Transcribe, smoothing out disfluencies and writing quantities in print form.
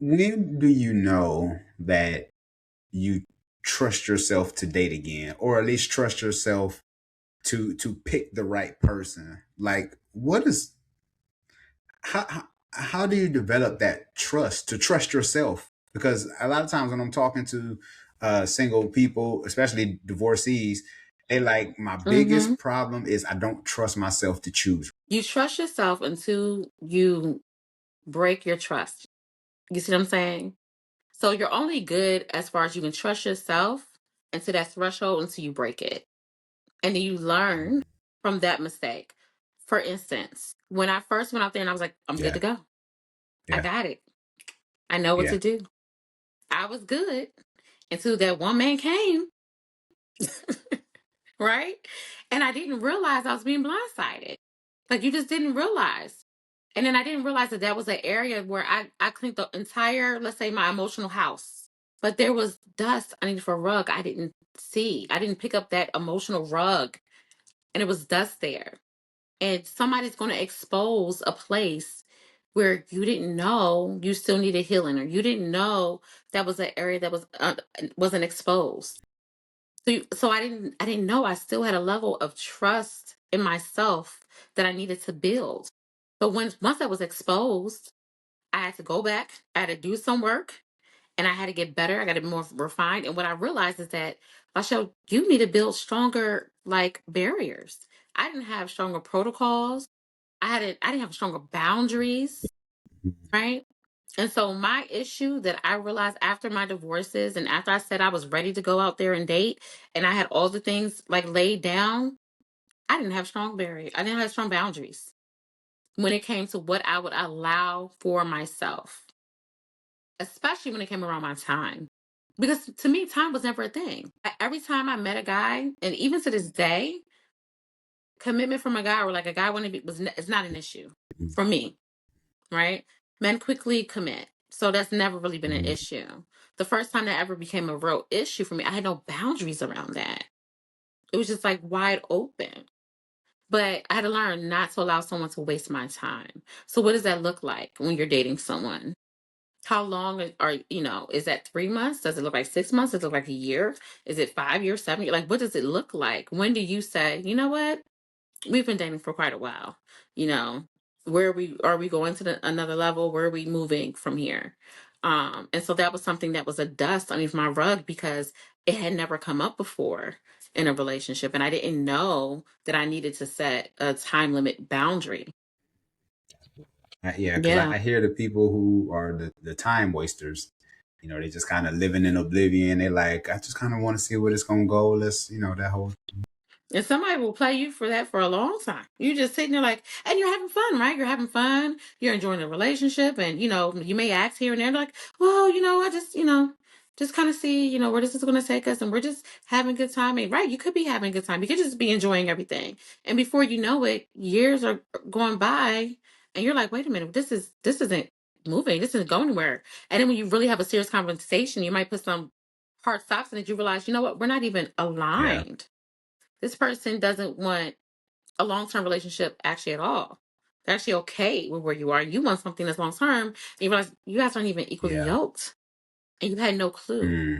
when do you know that you trust yourself to date again, or at least trust yourself to pick the right person? Like, what is how do you develop that trust to trust yourself? Because a lot of times when I'm talking to single people, especially divorcees, they like, my Mm-hmm. biggest problem is I don't trust myself to choose. You trust yourself until you break your trust. You see what I'm saying? So you're only good as far as you can trust yourself into that threshold until you break it. And then you learn from that mistake. For instance, when I first went out there and I was like, I'm good Yeah, to go. I yeah, got it. I know what yeah. to do. I was good until that one man came, right? And I didn't realize I was being blindsided. Like you just didn't realize. And then I didn't realize that that was an area where I cleaned the entire, let's say, my emotional house. But there was dust underneath a rug I didn't see. I didn't pick up that emotional rug, and it was dust there. And somebody's going to expose a place where you didn't know you still needed healing, or you didn't know that was an area that wasn't exposed. So I didn't know I still had a level of trust in myself that I needed to build. But once that was exposed, I had to go back. I had to do some work, and I had to get better. I got to be more refined. And what I realized is that, Ly'Chel, you need to build stronger like barriers. I didn't have stronger protocols. I didn't have stronger boundaries, right? And so my issue that I realized after my divorces and after I said I was ready to go out there and date and I had all the things like laid down, I didn't have strong barriers. I didn't have strong boundaries when it came to what I would allow for myself, especially when it came around my time. Because to me, time was never a thing. Every time I met a guy, and even to this day, commitment from a guy or like a guy wanting to be is not an issue for me, right? Men quickly commit. So that's never really been an Mhm. issue. The first time that ever became a real issue for me, I had no boundaries around that. It was just like wide open. But I had to learn not to allow someone to waste my time. So what does that look like when you're dating someone? How long is that 3 months? Does it look like 6 months? Does it look like a year? Is it 5 years, 7 years? Like, what does it look like? When do you say, you know what? We've been dating for quite a while. You know, where are we going to another level? Where are we moving from here? And so that was something that was a dust underneath my rug because it had never come up before in a relationship. And I didn't know that I needed to set a time limit boundary. Yeah, because Yeah. I hear the people who are the time wasters. They just kind of living in oblivion. They like, I just kind of want to see where it's gonna go. Let's, that whole. And somebody will play you for that for a long time. You're just sitting there like, and you're having fun, right? You're having fun. You're enjoying the relationship. And, you may ask here and there, like, well, I just, just kind of see, where this is going to take us. And we're just having a good time. And, right, you could be having a good time. You could just be enjoying everything. And before you know it, years are going by. And you're like, wait a minute, this isn't moving. This isn't going anywhere. And then when you really have a serious conversation, you might put some hard stops in it. You realize, you know what? We're not even Yeah, aligned. This person doesn't want a long-term relationship actually at all. They're actually okay with where you are. You want something that's long-term. And you realize you guys aren't even equally yeah. yoked. And you had no clue. Mm.